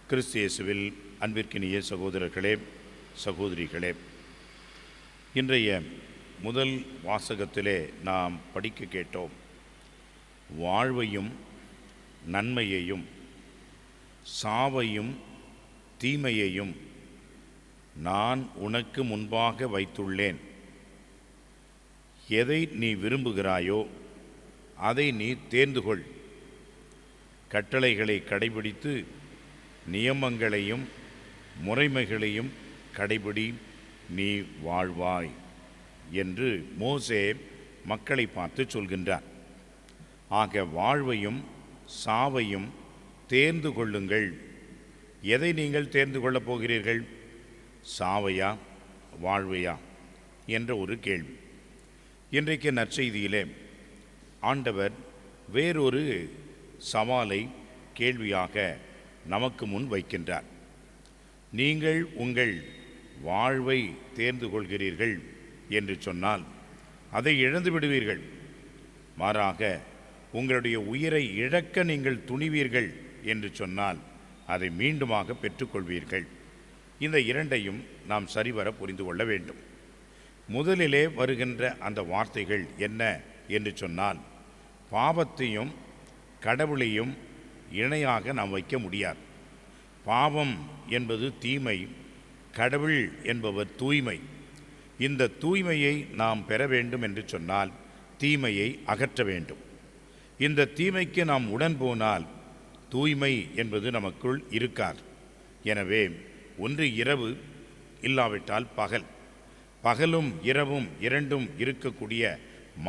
கிறிஸ்து இயேசுவில் அன்பிற்கினிய சகோதரர்களே, சகோதரிகளே, இன்றைய முதல் வாசகத்திலே நாம் படிக்க கேட்டோம். வாழ்வையும் நன்மையையும் சாவையும் தீமையையும் நான் உனக்கு முன்பாக வைத்துள்ளேன். எதை நீ விரும்புகிறாயோ அதை நீ தேர்ந்து கொள். கட்டளைகளை கடைபிடித்து நியமங்களையும் முறைமைகளையும் கடைபிடி, நீ வாழ்வாய் என்று மோசே மக்களை பார்த்து சொல்கின்றார். ஆக வாழ்வையும் சாவையும் தேர்ந்து கொள்ளுங்கள். எதை நீங்கள் தேர்ந்து கொள்ளப் போகிறீர்கள்? சாவையா வாழ்வையா என்ற ஒரு கேள்வி. இன்றைக்கு நற்செய்தியிலே ஆண்டவர் வேறொரு சவாலை கேள்வியாக நமக்கு முன் வைக்கின்றார். நீங்கள் உங்கள் வாழ்வை தேர்ந்து கொள்கிறீர்கள் என்று சொன்னால் அதை இழந்து விடுவீர்கள். மாறாக உங்களுடைய உயிரை இழக்க நீங்கள் துணிவீர்கள் என்று சொன்னால் அதை மீண்டுமாக பெற்றுக்கொள்வீர்கள். இந்த இரண்டையும் நாம் சரிவர புரிந்து கொள்ள வேண்டும். முதலிலே வருகின்ற அந்த வார்த்தைகள் என்ன என்று சொன்னால், பாவத்தையும் கடவுளையும் இணையாக நாம் வைக்க முடியாது. பாவம் என்பது தீமை, கடவுள் என்பவர் தூய்மை. இந்த தூய்மையை நாம் பெற வேண்டும் என்று சொன்னால் தீமையை அகற்ற வேண்டும். இந்த தீமைக்கு நாம் உடன் போனால் தூய்மை என்பது நமக்குள் இருக்காது. எனவே ஒன்று இரவு, இல்லாவிட்டால் பகல். பகலும் இரவும் இரண்டும் இருக்கக்கூடிய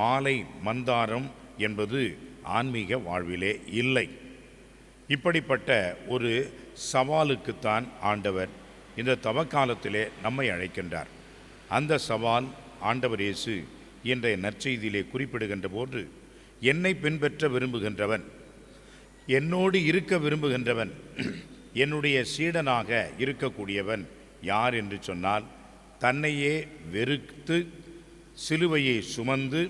மாலை மந்தாரம் என்பது ஆன்மீக வாழ்விலே இல்லை. இப்படிப்பட்ட ஒரு சவாலுக்குத்தான் ஆண்டவர் இந்த தவக்காலத்திலே நம்மை அழைக்கின்றார். அந்த சவால் ஆண்டவர் இயேசு இன்றைய நற்செய்தியிலே குறிப்பிடுகின்ற போது, என்னை பின்பற்ற விரும்புகின்றவன், என்னோடு இருக்க விரும்புகின்றவன், என்னுடைய சீடனாக இருக்கக்கூடியவன் யார் என்று சொன்னால், தன்னையே வெறுத்து சிலுவையை சுமந்து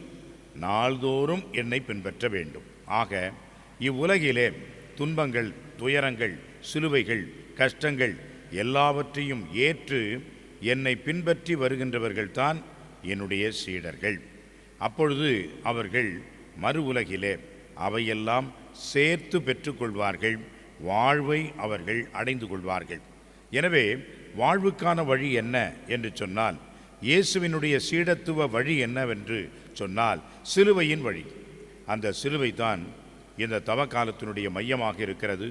நாள்தோறும் என்னை பின்பற்ற வேண்டும். ஆக இவ்வுலகிலே துன்பங்கள், துயரங்கள், சிலுவைகள், கஷ்டங்கள் எல்லாவற்றையும் ஏற்று என்னை பின்பற்றி வருகின்றவர்கள்தான் என்னுடைய சீடர்கள். அப்பொழுது அவர்கள் மறு உலகிலே அவையெல்லாம் சேர்த்து பெற்றுக்கொள்வார்கள். வாழ்வை அவர்கள் அடைந்து கொள்வார்கள். எனவே வாழ்வுக்கான வழி என்ன என்று சொன்னால், இயேசுவினுடைய சீடத்துவ வழி என்னவென்று சொன்னால் சிலுவையின் வழி. அந்த சிலுவை தான் இந்த தவக்காலத்தினுடைய மையமாக இருக்கிறது,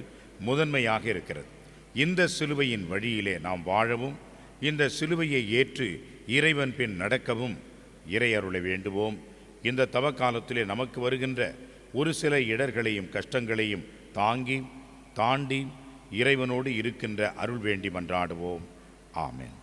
முதன்மையாக இருக்கிறது. இந்த சிலுவையின் வழியிலே நாம் வாழவும், இந்த சிலுவையை ஏற்று இறைவன் பின் நடக்கவும் இறையருளை வேண்டுவோம். இந்த தவக்காலத்திலே நமக்கு வருகின்ற ஒரு சில இடர்களையும் கஷ்டங்களையும் தாண்டி இறைவனோடு இருக்கின்ற அருள் வேண்டி மன்றாடுவோம். ஆமென்.